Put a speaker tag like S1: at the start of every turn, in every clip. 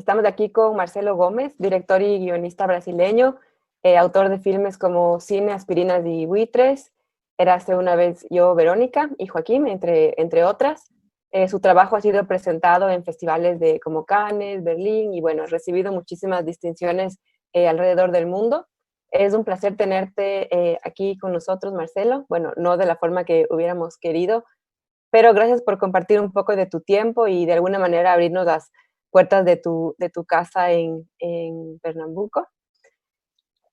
S1: estamos aquí con Marcelo Gómez, director y guionista brasileño, autor de filmes como Cine, Aspirinas y Buitres, Érase una vez yo, Verónica y Joaquín, entre otras. Su trabajo ha sido presentado en festivales como Cannes, Berlín y bueno, ha recibido muchísimas distinciones alrededor del mundo. Es un placer tenerte aquí con nosotros, Marcelo. Bueno, no de la forma que hubiéramos querido, pero gracias por compartir un poco de tu tiempo y de alguna manera abrirnos las puertas de tu casa en Pernambuco.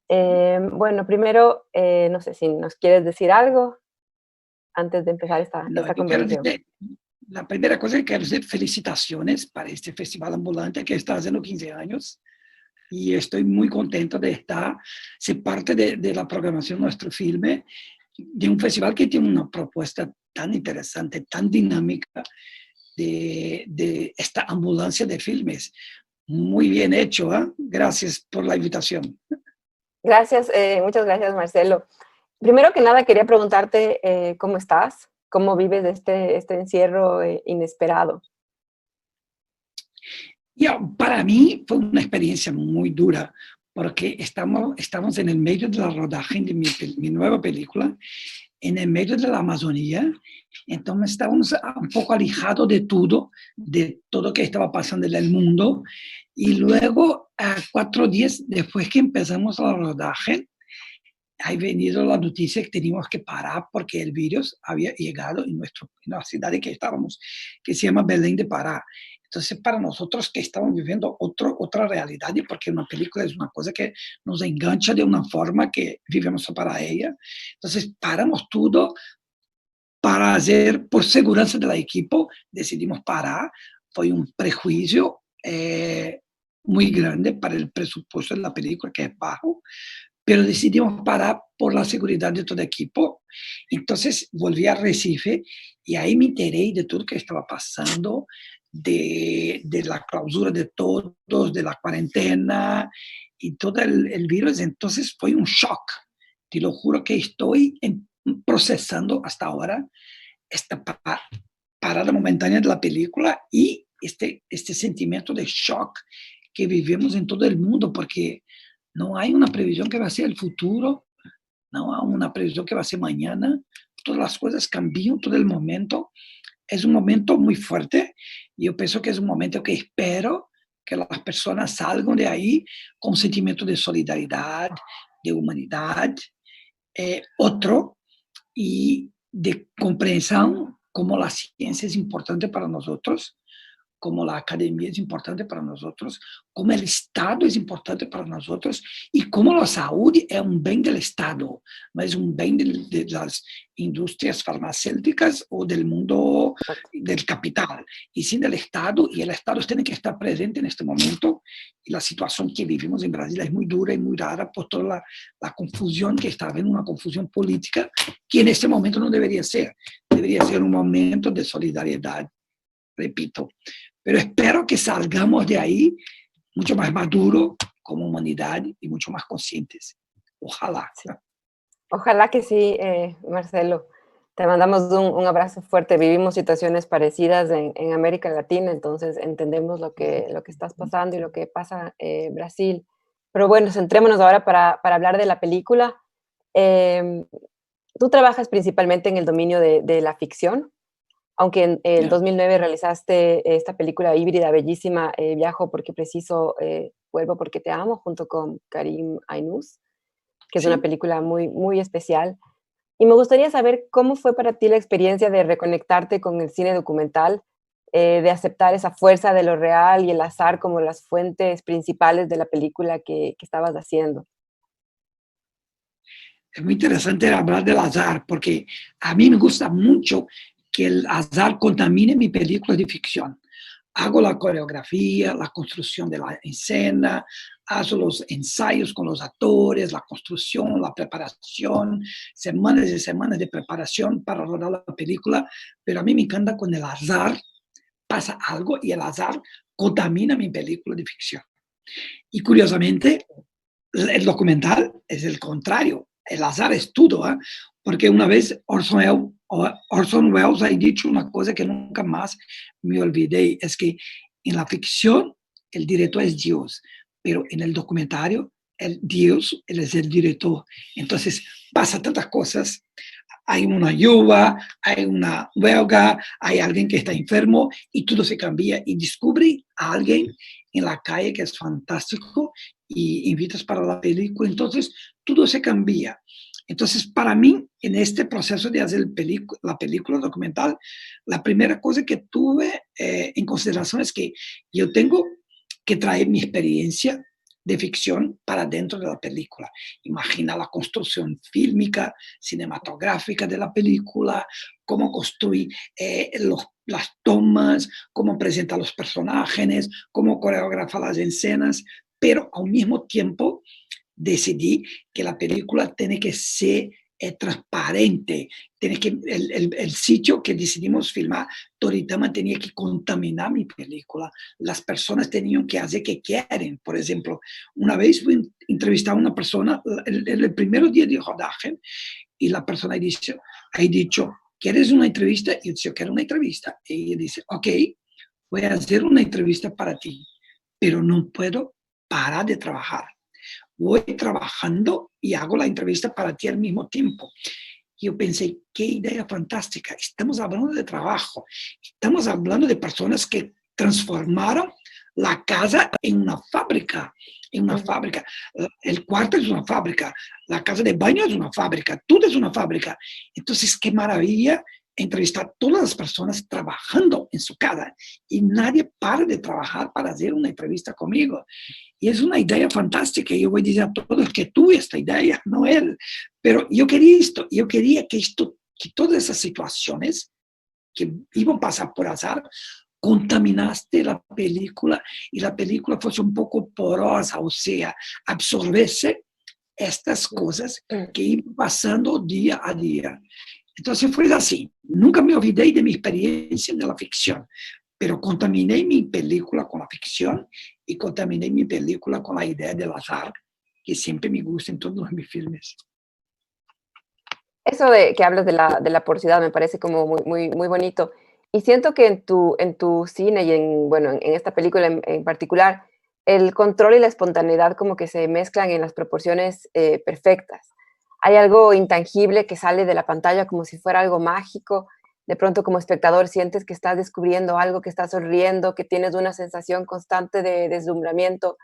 S1: Bueno, primero, no sé si nos quieres decir algo antes de empezar esta
S2: No, yo quiero
S1: conversación.
S2: decir, la primera cosa que quiero decir, felicitaciones para este festival ambulante que está haciendo 15 años y estoy muy contento de ser parte de la programación de nuestro filme, de un festival que tiene una propuesta tan interesante, tan dinámica de esta ambulancia de filmes. Muy bien hecho, ¿eh? Gracias por la invitación.
S1: Gracias, muchas gracias, Marcelo. Primero que nada, quería preguntarte cómo estás, cómo vives este encierro inesperado.
S2: Para mí fue una experiencia muy dura, porque estamos en el medio de la rodaje de mi nueva película, en el medio de la Amazonía, entonces estábamos un poco alejados de todo que estaba pasando en el mundo, y luego, 4 días después que empezamos la rodaje, ha venido la noticia que teníamos que parar porque el virus había llegado en la ciudad en que estábamos, que se llama Belén de Pará. Entonces, para nosotros que estamos viviendo otra realidad, porque una película es una cosa que nos engancha de una forma que vivimos para ella. Entonces, paramos todo para hacer, por seguridad del equipo, decidimos parar. Fue un prejuicio muy grande para el presupuesto de la película, que es bajo, pero decidimos parar por la seguridad de todo el equipo. Entonces volví a Recife y ahí me enteré de todo lo que estaba pasando, de la clausura de todos, de la cuarentena y todo el virus. Entonces fue un shock. Te lo juro que estoy procesando hasta ahora esta parada momentánea de la película y este sentimiento de shock que vivimos en todo el mundo, porque no hay una previsión que va a ser el futuro, no hay una previsión que va a ser mañana. Todas las cosas cambian todo el momento. Es un momento muy fuerte y yo pienso que es un momento que espero que las personas salgan de ahí con un sentimiento de solidaridad, de humanidad, otro, y de comprensión como la ciencia es importante para nosotros, como la academia es importante para nosotros, como el Estado es importante para nosotros y como la salud es un bien del Estado, no es un bien de las industrias farmacéuticas o del mundo del capital, y sí del Estado, y el Estado tiene que estar presente en este momento. Y la situación que vivimos en Brasil es muy dura y muy rara por toda la confusión que está habiendo, una confusión política que en este momento no debería ser un momento de solidaridad, repito. Pero espero que salgamos de ahí mucho más maduro como humanidad y mucho más conscientes. Ojalá.
S1: Sí. Ojalá que sí, Marcelo. Te mandamos un abrazo fuerte. Vivimos situaciones parecidas en América Latina, entonces entendemos lo que estás pasando y lo que pasa en Brasil. Pero bueno, centrémonos ahora para hablar de la película. Tú trabajas principalmente en el dominio de la ficción, aunque en el 2009 realizaste esta película híbrida bellísima, Viajo porque preciso, vuelvo porque te amo, junto con Karim Ainuz, que es una película muy, muy especial. Y me gustaría saber cómo fue para ti la experiencia de reconectarte con el cine documental, de aceptar esa fuerza de lo real y el azar como las fuentes principales de la película que estabas haciendo.
S2: Es muy interesante hablar del azar, porque a mí me gusta mucho que el azar contamine mi película de ficción. Hago la coreografía, la construcción de la escena, hago los ensayos con los actores, la construcción, la preparación, semanas y semanas de preparación para rodar la película, pero a mí me encanta cuando el azar pasa algo y el azar contamina mi película de ficción. Y curiosamente, el documental es el contrario. El azar es todo, ¿eh? Porque una vez Orson Welles ha dicho una cosa que nunca más me olvidé, es que en la ficción el director es Dios, pero en el documentario el Dios él es el director. Entonces pasa tantas cosas. Hay una lluvia, hay una huelga, hay alguien que está enfermo y todo se cambia y descubre a alguien en la calle que es fantástico y invitas para la película. Entonces todo se cambia. Entonces, para mí, en este proceso de hacer la película documental, la primera cosa que tuve en consideración es que yo tengo que traer mi experiencia de ficción para dentro de la película. Imagina la construcción fílmica, cinematográfica de la película, cómo construir las tomas, cómo presenta los personajes, cómo coreografa las escenas, pero al mismo tiempo decidí que la película tiene que ser transparente, tiene que, el sitio que decidimos filmar, Toritama tenía que contaminar mi película, las personas tenían que hacer que quieren. Por ejemplo, una vez fui a entrevistar a una persona el primer día de rodaje y la persona ha dicho, ¿quieres una entrevista? Y yo dije, quiero una entrevista. Y ella dice, ok, voy a hacer una entrevista para ti, pero no puedo parar de trabajar. Voy trabajando y hago la entrevista para ti al mismo tiempo. Yo pensé, qué idea fantástica. Estamos hablando de trabajo. Estamos hablando de personas que transformaron la casa en una fábrica. En una fábrica. El cuarto es una fábrica. La casa de baño es una fábrica. Todo es una fábrica. Entonces, qué maravilla entrevistar a todas las personas trabajando en su casa y nadie para de trabajar para hacer una entrevista conmigo. Y es una idea fantástica. Yo voy a decir a todos que tuve esta idea, no él. Pero yo quería esto, yo quería que todas esas situaciones que iban a pasar por azar, contaminaste la película y la película fuese un poco porosa, o sea, absorbese estas cosas que iban pasando día a día. Entonces fue así. Nunca me olvidé de mi experiencia de la ficción, pero contaminé mi película con la ficción y contaminé mi película con la idea del azar, que siempre me gusta en todos mis filmes.
S1: Eso de que hablas de la porosidad me parece como muy bonito. Y siento que en tu cine y bueno, en esta película en particular, el control y la espontaneidad como que se mezclan en las proporciones perfectas. Hay algo intangible que sale de la pantalla como si fuera algo mágico. De pronto como espectador sientes que estás descubriendo algo, que estás sonriendo, que tienes una sensación constante de deslumbramiento,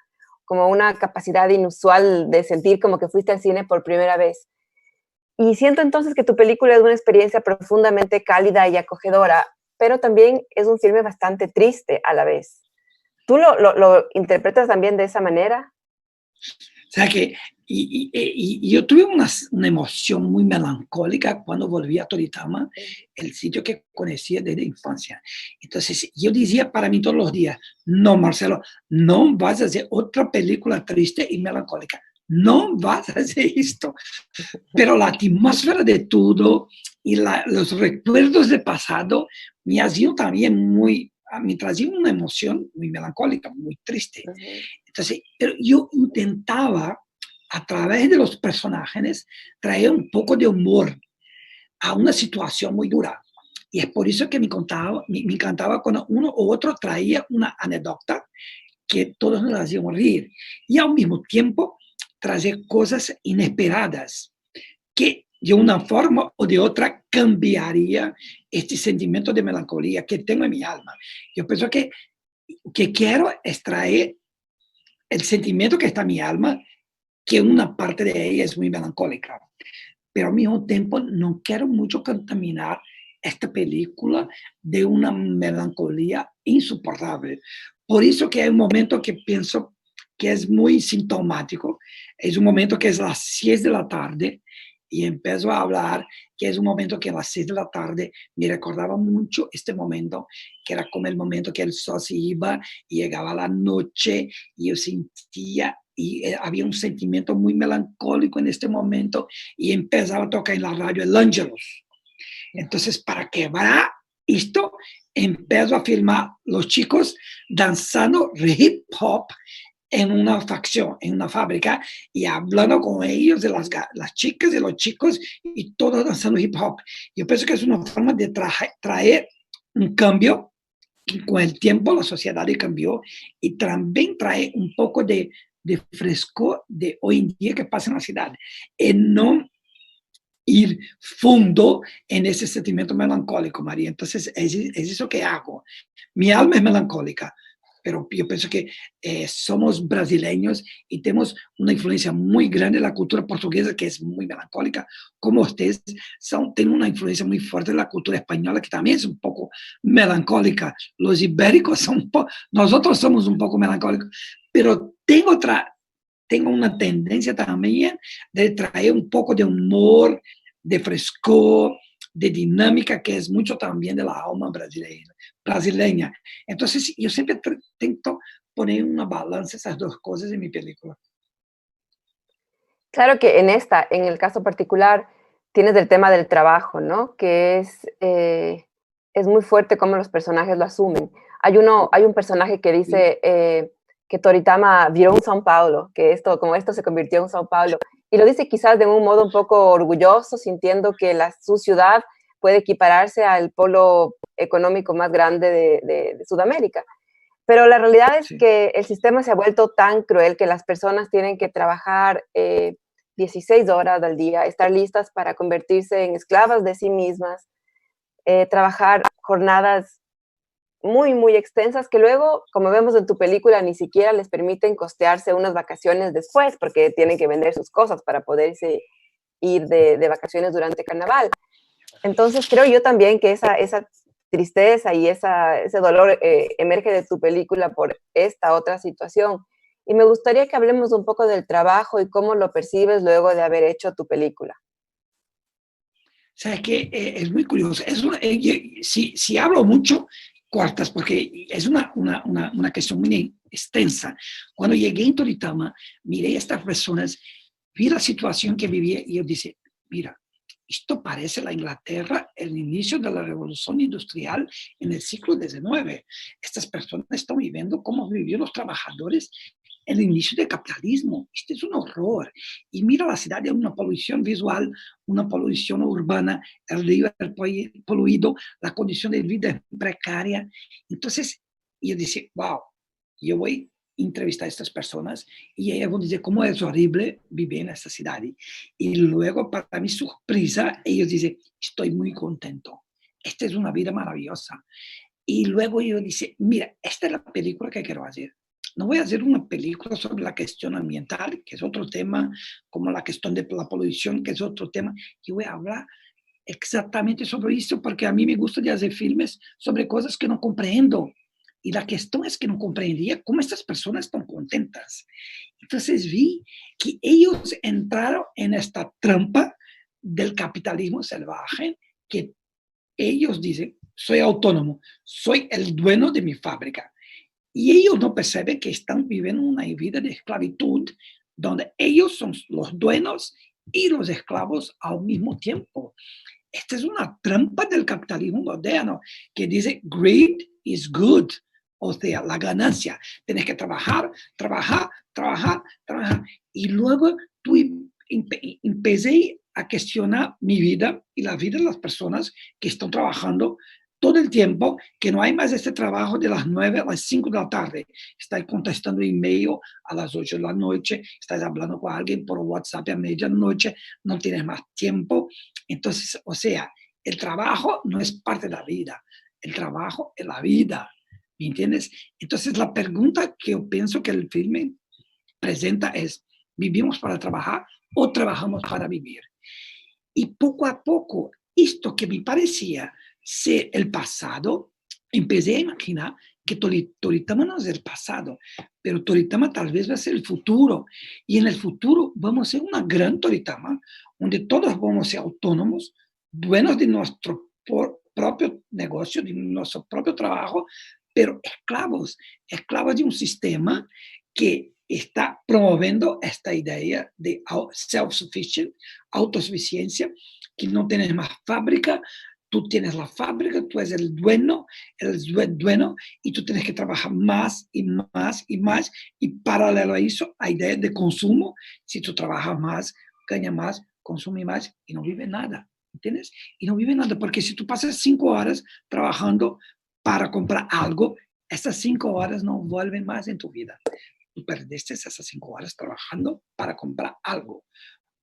S1: como una capacidad inusual de sentir como que fuiste al cine por primera vez. Y siento entonces que tu película es una experiencia profundamente cálida y acogedora, pero también es un filme bastante triste a la vez. ¿Tú lo interpretas también de esa manera?
S2: O sea que yo tuve una emoción muy melancólica cuando volví a Toritama, el sitio que conocía desde la infancia. Entonces yo decía para mí todos los días, no, Marcelo, no vas a hacer otra película triste y melancólica. No vas a hacer esto. Pero la atmósfera de todo y los recuerdos del pasado me hacían también me traían una emoción muy melancólica, muy triste. Entonces, pero yo intentaba, a través de los personajes, traer un poco de humor a una situación muy dura. Y es por eso que me encantaba cuando uno u otro traía una anécdota que todos nos hacían reír. Y al mismo tiempo, traer cosas inesperadas que de una forma o de otra cambiaría este sentimiento de melancolía que tengo en mi alma. Yo pienso que quiero extraer el sentimiento que está en mi alma, que una parte de ella es muy melancólica, pero al mismo tiempo no quiero mucho contaminar esta película de una melancolía insoportable. Por eso que hay un momento que pienso que es muy sintomático, es un momento que es las 6 de la tarde y empiezo a hablar, que es un momento que a las 6 de la tarde me recordaba mucho este momento, que era como el momento que el sol se iba y llegaba la noche y yo sentía y había un sentimiento muy melancólico en este momento y empezaba a tocar en la radio el Ángelus. Entonces, para quebrar esto, empezó a filmar los chicos danzando hip hop en una facción, en una fábrica, y hablando con ellos de las chicas, de los chicos, y todos danzando hip hop. Yo pienso que es una forma de traer un cambio con el tiempo la sociedad cambió y también trae un poco de frescor de hoy en día que pasa en la ciudad. Y no ir fundo en ese sentimiento melancólico, María. Entonces, es eso que hago. Mi alma es melancólica, pero yo pienso que somos brasileños y tenemos una influencia muy grande de la cultura portuguesa, que es muy melancólica, como ustedes tienen una influencia muy fuerte de la cultura española, que también es un poco melancólica. Los ibéricos nosotros somos un poco melancólicos, pero tengo una tendencia también de traer un poco de humor, de frescor, de dinámica, que es mucho también de la alma brasileña. Entonces, yo siempre intento poner en una balanza esas dos cosas en mi película.
S1: Claro que en el caso particular, tienes el tema del trabajo, ¿no? Que es muy fuerte cómo los personajes lo asumen. Hay un personaje que dice que Toritama viró un São Paulo, que como esto se convirtió en São Paulo, y lo dice quizás de un modo un poco orgulloso, sintiendo que su ciudad puede equipararse al polo económico más grande de Sudamérica. Pero la realidad es
S2: Sí.
S1: que el sistema se ha vuelto tan cruel que las personas tienen que trabajar 16 horas al día, estar listas para convertirse en esclavas de sí mismas, trabajar jornadas muy, muy extensas que luego, como vemos en tu película, ni siquiera les permiten costearse unas vacaciones después porque tienen que vender sus cosas para poderse ir de vacaciones durante carnaval. Entonces, creo yo también que esa tristeza y ese dolor emerge de tu película por esta otra situación. Y me gustaría que hablemos un poco del trabajo y cómo lo percibes luego de haber hecho tu película.
S2: Sabes que es muy curioso. Si hablo mucho, cortas, porque es una cuestión muy extensa. Cuando llegué en Toritama, miré a estas personas, vi la situación que vivía y yo dije, mira, esto parece la Inglaterra, el inicio de la revolución industrial en el siglo XIX. Estas personas están viviendo como vivían los trabajadores en el inicio del capitalismo. Este es un horror. Y mira la ciudad, de una polución visual, una polución urbana, el río poluido, la condición de vida es precaria. Entonces, yo dije, wow, yo voy a entrevistar a estas personas y ellos van a decir cómo es horrible vivir en esta ciudad. Y luego, para mi sorpresa, ellos dicen, estoy muy contento. Esta es una vida maravillosa. Y luego yo dije, mira, esta es la película que quiero hacer. No voy a hacer una película sobre la cuestión ambiental, que es otro tema, como la cuestión de la polución, que es otro tema. Yo voy a hablar exactamente sobre eso, porque a mí me gusta de hacer filmes sobre cosas que no comprendo. Y la cuestión es que no comprendía cómo estas personas están contentas. Entonces vi que ellos entraron en esta trampa del capitalismo salvaje, que ellos dicen, soy autónomo, soy el dueño de mi fábrica. Y ellos no perciben que están viviendo una vida de esclavitud, donde ellos son los dueños y los esclavos al mismo tiempo. Esta es una trampa del capitalismo moderno que dice greed is good, o sea, la ganancia. Tienes que trabajar, trabajar, trabajar, trabajar. Y luego tú empecé a cuestionar mi vida y la vida de las personas que están trabajando todo el tiempo, que no hay más este trabajo de las 9 a las 5 de la tarde. Estás contestando email a las 8 de la noche, estás hablando con alguien por WhatsApp a medianoche, no tienes más tiempo. Entonces, o sea, el trabajo no es parte de la vida, el trabajo es la vida, ¿me entiendes? Entonces, la pregunta que yo pienso que el filme presenta es, ¿vivimos para trabajar o trabajamos para vivir? Y poco a poco, esto que me parecía ser el pasado, empecé a imaginar que Toritama no es el pasado, pero Toritama tal vez va a ser el futuro. Y en el futuro vamos a ser una gran Toritama, donde todos vamos a ser autónomos, dueños de nuestro propio negocio, de nuestro propio trabajo, pero esclavos, esclavos de un sistema que está promoviendo esta idea de self-sufficient, autosuficiencia, que no tienes más fábrica, tú tienes la fábrica, tú eres el dueño y tú tienes que trabajar más y más y más. Y paralelo a eso, hay ideas de consumo. Si tú trabajas más, ganas más, consumes más y no vive nada. ¿Entiendes? Y no vive nada, porque si tú pasas 5 horas trabajando para comprar algo, esas 5 horas no vuelven más en tu vida. Tú perdiste esas 5 horas trabajando para comprar algo.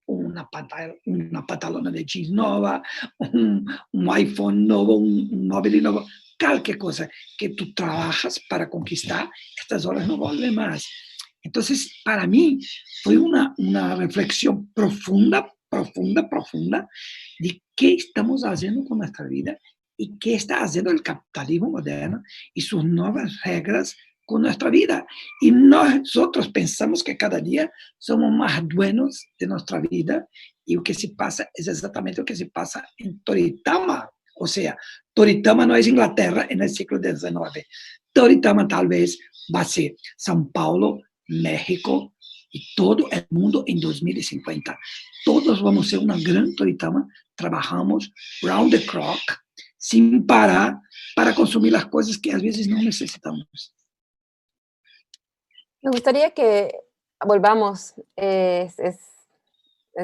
S2: Una pantalona de jeans nueva, un iPhone nuevo, un móvil nuevo, cualquier cosa que tú trabajas para conquistar, estas horas no vuelven más. Entonces, para mí fue una reflexión profunda, profunda, profunda de qué estamos haciendo con nuestra vida y qué está haciendo el capitalismo moderno y sus nuevas reglas con nuestra vida. Y nosotros pensamos que cada día somos más dueños de nuestra vida y lo que se pasa es exactamente lo que se pasa en Toritama. O sea, Toritama no es Inglaterra en el siglo XIX. Toritama tal vez va a ser São Paulo, México y todo el mundo en 2050. Todos vamos a ser una gran Toritama. Trabajamos round the clock, sin parar, para consumir las cosas que a veces no necesitamos.
S1: Me gustaría que volvamos. Es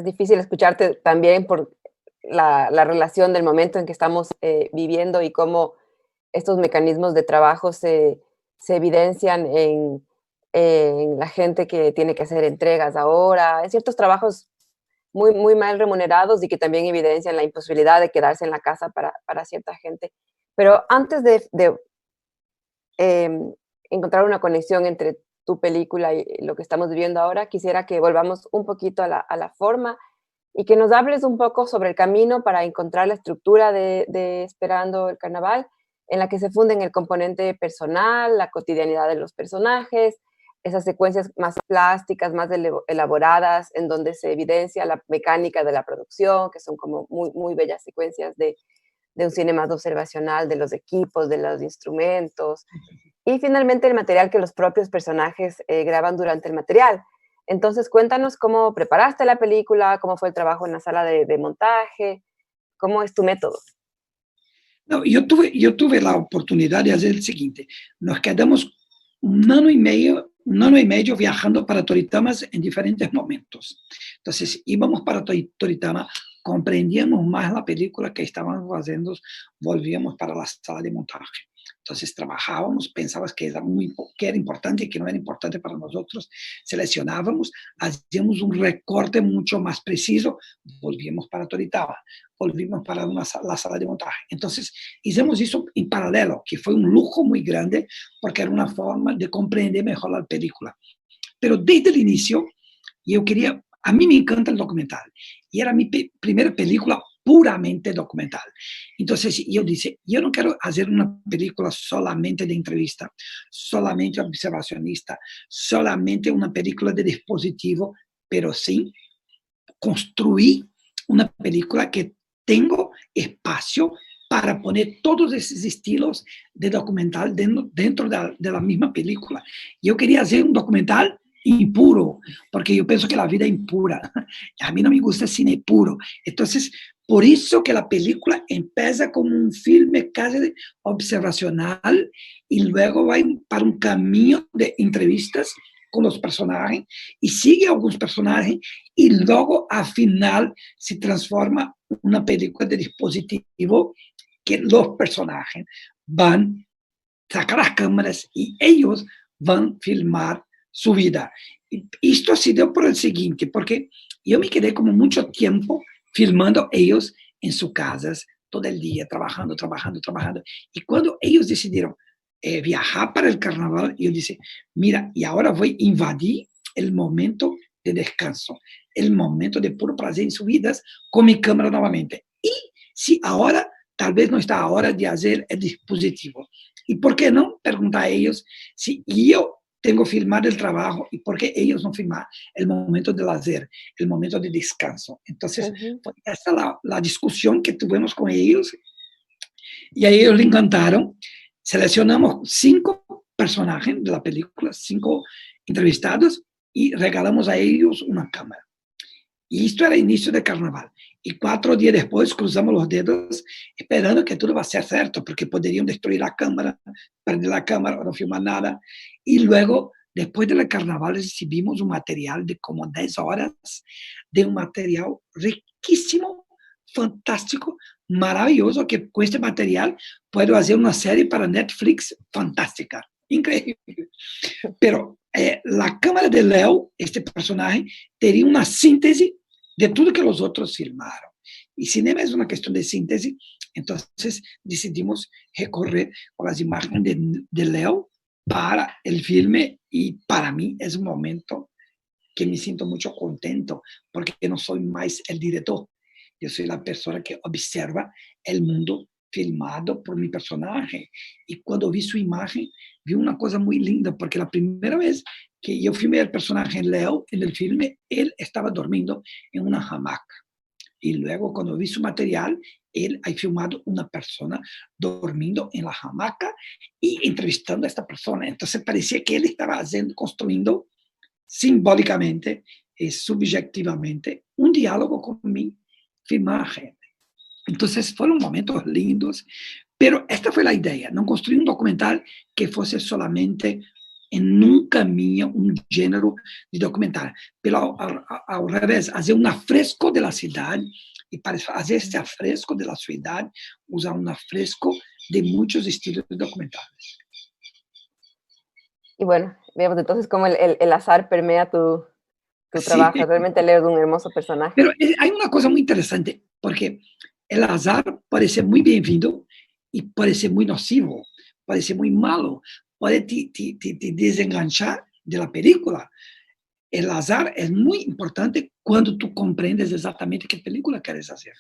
S1: difícil escucharte también por la relación del momento en que estamos viviendo y cómo estos mecanismos de trabajo se evidencian en la gente que tiene que hacer entregas ahora, en ciertos trabajos muy, muy mal remunerados y que también evidencian la imposibilidad de quedarse en la casa para cierta gente. Pero antes de encontrar una conexión entre tu película y lo que estamos viviendo ahora, quisiera que volvamos un poquito a la forma y que nos hables un poco sobre el camino para encontrar la estructura de Esperando el Carnaval, en la que se funden el componente personal, la cotidianidad de los personajes, esas secuencias más plásticas, más elaboradas, en donde se evidencia la mecánica de la producción, que son como muy, muy bellas secuencias de un cine más observacional, de los equipos, de los instrumentos, y finalmente el material que los propios personajes graban durante el material. Entonces, cuéntanos cómo preparaste la película, cómo fue el trabajo en la sala de montaje, cómo es tu método.
S2: No, yo tuve la oportunidad de hacer el siguiente. Nos quedamos un año y medio viajando para Toritamas en diferentes momentos. Entonces íbamos para Toritama, comprendíamos más la película que estábamos haciendo, volvíamos para la sala de montaje. Entonces trabajábamos, pensábamos que era importante y que no era importante para nosotros, seleccionábamos, hacíamos un recorte mucho más preciso, volvíamos para Toritama, volvimos para la sala de montaje. Entonces hicimos eso en paralelo, que fue un lujo muy grande porque era una forma de comprender mejor la película. Pero desde el inicio, a mí me encanta el documental y era mi primera película puramente documental. Entonces yo dije, yo no quiero hacer una película solamente de entrevista, solamente observacionista, solamente una película de dispositivo, pero sí construir una película que tengo espacio para poner todos esos estilos de documental dentro de la misma película. Yo quería hacer un documental impuro, porque yo pienso que la vida es impura. A mí no me gusta el cine puro. Entonces, por eso que la película empieza como un filme casi observacional y luego va para un camino de entrevistas con los personajes y sigue algunos personajes y luego al final se transforma una película de dispositivo que los personajes van a sacar las cámaras y ellos van a filmar su vida. Y esto se dio por el siguiente, porque yo me quedé como mucho tiempo filmando ellos en sus casas, todo el día, trabajando, trabajando, trabajando. Y cuando ellos decidieron viajar para el carnaval, yo dije, mira, y ahora voy a invadir el momento de descanso, el momento de puro placer en sus vidas con mi cámara nuevamente. Y si ahora, tal vez no está a hora de hacer el dispositivo. ¿Y por qué no? Preguntar a ellos si yo tengo que filmar el trabajo y por qué ellos no filmar el momento de lazer, el momento de descanso. Entonces, esta es la discusión que tuvimos con ellos y a ellos les encantaron. Seleccionamos 5 personajes de la película, 5 entrevistados y regalamos a ellos una cámara. Y esto era inicio de carnaval. Y 4 días después cruzamos los dedos esperando que todo va a ser cierto, porque podrían destruir la cámara, perder la cámara o no filmar nada. Y luego, después del carnaval, recibimos un material de como 10 horas, de un material riquísimo, fantástico, maravilloso que con este material puedo hacer una serie para Netflix fantástica, increíble. Pero la cámara de Leo, este personaje, tenía una síntesis de todo que los otros filmaron. Y cinema es una cuestión de síntesis, entonces decidimos recorrer con las imágenes de Leo para el filme y para mí es un momento que me siento mucho contento porque no soy más el director, yo soy la persona que observa el mundo filmado por mi personaje. Y cuando vi su imagen, vi una cosa muy linda, porque la primera vez que yo filmé el personaje Leo en el filme, él estaba durmiendo en una hamaca. Y luego cuando vi su material, él ha filmado una persona durmiendo en la hamaca y entrevistando a esta persona. Entonces parecía que él estaba haciendo, construyendo simbólicamente y subjetivamente un diálogo con mi filmaje. Entonces fueron momentos lindos, pero esta fue la idea, no construir un documental que fuese solamente en un camino, un género de documental, pero al revés, hacer un afresco de la ciudad y para hacer este afresco de la ciudad, usar un afresco de muchos estilos documentales.
S1: Y bueno, vemos entonces cómo el azar permea tu
S2: Sí,
S1: trabajo. Realmente Leo es un hermoso personaje.
S2: pero hay una cosa muy interesante, porque el azar puede ser muy bienvenido y puede ser muy nocivo, puede ser muy malo, puede te desenganchar de la película. El azar es muy importante cuando tú comprendes exactamente qué película quieres hacer.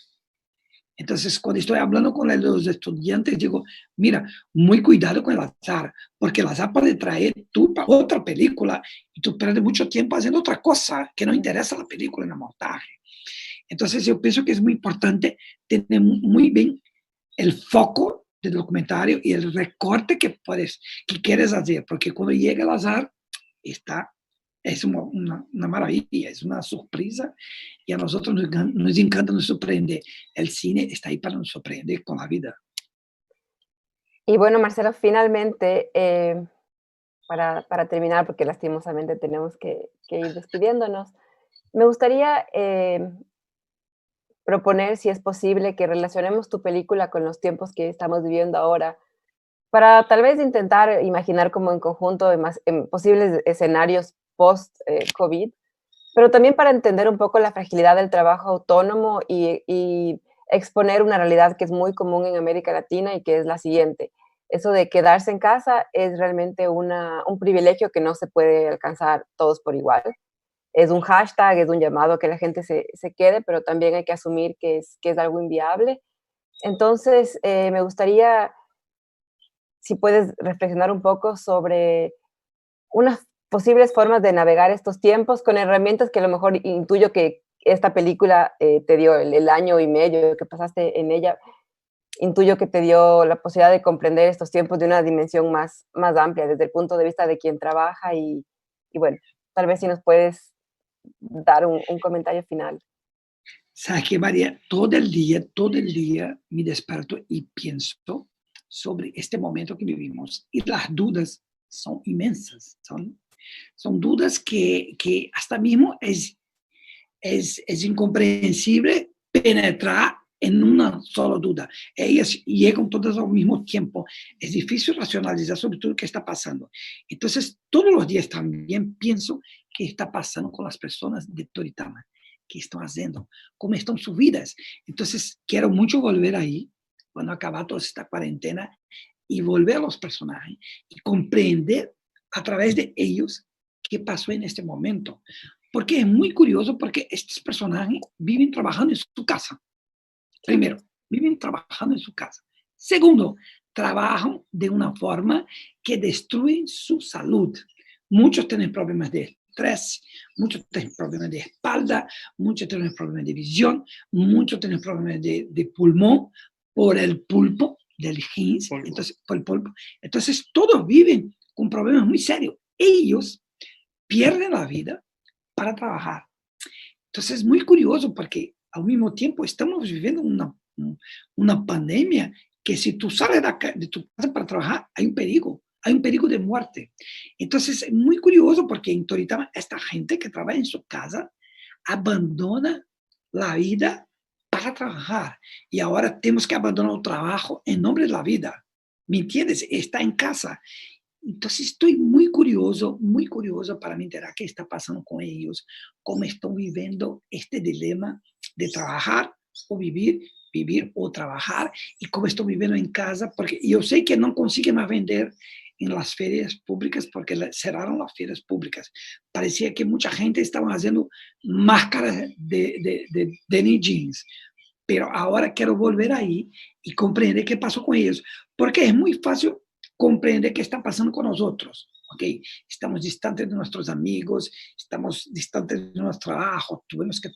S2: Entonces, cuando estoy hablando con los estudiantes, digo, mira, muy cuidado con el azar, porque el azar puede traer tú para otra película y tú pierdes mucho tiempo haciendo otra cosa que no interesa a la película en el montaje. Entonces, yo pienso que es muy importante tener muy bien el foco del documentario y el recorte que quieres hacer, porque cuando llega el azar, es una maravilla, es una sorpresa y a nosotros nos encanta nos sorprender. El cine está ahí para nos sorprender con la vida.
S1: Y bueno, Marcelo, finalmente, para terminar, porque lastimosamente tenemos que ir despidiéndonos, me gustaría proponer, si es posible, que relacionemos tu película con los tiempos que estamos viviendo ahora, para tal vez intentar imaginar como en conjunto en posibles escenarios post-COVID, pero también para entender un poco la fragilidad del trabajo autónomo y exponer una realidad que es muy común en América Latina y que es la siguiente. Eso de quedarse en casa es realmente un privilegio que no se puede alcanzar todos por igual. Es un hashtag, es un llamado a que la gente se quede, pero también hay que asumir que es algo inviable. Entonces, me gustaría, si puedes reflexionar un poco sobre unas posibles formas de navegar estos tiempos con herramientas que a lo mejor intuyo que esta película te dio el año y medio que pasaste en ella, intuyo que te dio la posibilidad de comprender estos tiempos de una dimensión más amplia, desde el punto de vista de quien trabaja y bueno, tal vez si nos puedes dar un comentario final.
S2: ¿Sabes qué, María? Todo el día me desperto y pienso sobre este momento que vivimos. Y las dudas son inmensas, son dudas que hasta mismo es incomprensible penetrar en una sola duda. Ellas llegan todas al mismo tiempo. Es difícil racionalizar sobre todo lo que está pasando. Entonces, todos los días también pienso qué está pasando con las personas de Toritama, qué están haciendo, cómo están sus vidas. Entonces, quiero mucho volver ahí, cuando acabar toda esta cuarentena, y volver a los personajes y comprender a través de ellos qué pasó en este momento. Porque es muy curioso, porque estos personajes viven trabajando en su casa. Primero, viven trabajando en su casa. Segundo, trabajan de una forma que destruye su salud. Muchos tienen problemas de estrés, muchos tienen problemas de espalda, muchos tienen problemas de visión, muchos tienen problemas de pulmón por el pulpo del jeans, entonces, por el pulpo. Entonces, todos viven con problemas muy serios. Ellos pierden la vida para trabajar. Entonces es muy curioso porque al mismo tiempo estamos viviendo una pandemia que si tú sales de tu casa para trabajar, hay un peligro de muerte. Entonces es muy curioso porque en Toritama esta gente que trabaja en su casa abandona la vida para vas a trabajar y ahora tenemos que abandonar el trabajo en nombre de la vida. ¿Me entiendes? Está en casa. Entonces estoy muy curioso para me enterar qué está pasando con ellos, cómo están viviendo este dilema de trabajar o vivir, vivir o trabajar, y cómo están viviendo en casa, porque yo sé que no consiguen más vender en las ferias públicas porque cerraron las ferias públicas. Parecía que mucha gente estaba haciendo máscaras de denim jeans, pero ahora quiero volver ahí y comprender qué pasó con ellos, porque es muy fácil comprender qué está pasando con nosotros. Okay, estamos distantes de nuestros amigos, estamos distantes de nuestro trabajo, tuvimos que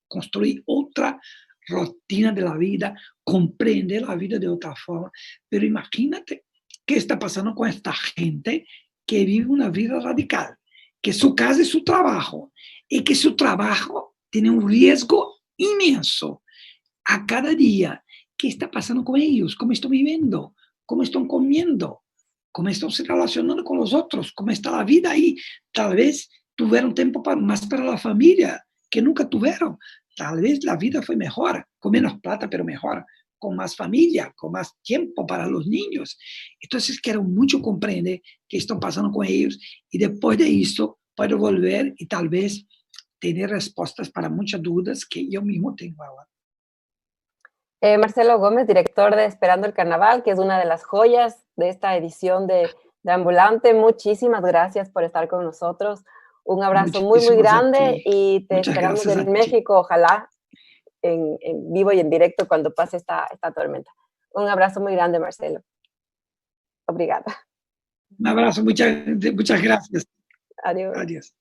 S2: construir otra rutina de la vida, comprender la vida de otra forma, pero imagínate qué está pasando con esta gente que vive una vida radical, que su casa es su trabajo y que su trabajo tiene un riesgo inmenso a cada día. ¿Qué está pasando con ellos? ¿Cómo están viviendo? ¿Cómo están comiendo? ¿Cómo están se relacionando con los otros? ¿Cómo está la vida ahí? Tal vez tuvieron tiempo más para la familia que nunca tuvieron. Tal vez la vida fue mejor, con menos plata, pero mejor, con más familia, con más tiempo para los niños. Entonces quiero mucho comprender qué están pasando con ellos y después de eso puedo volver y tal vez tener respuestas para muchas dudas que yo mismo tengo ahora.
S1: Marcelo Gómez, director de Esperando el Carnaval, que es una de las joyas de esta edición de Ambulante. Muchísimas gracias por estar con nosotros. Un abrazo muy
S2: Muchísimos a
S1: grande
S2: ti.
S1: y te
S2: Muchas
S1: esperamos
S2: gracias a
S1: en
S2: ti.
S1: México, ojalá en vivo y en directo cuando pase esta tormenta. Un abrazo muy grande, Marcelo. Obrigada.
S2: Un abrazo, muchas gracias.
S1: Adiós.
S2: Adiós.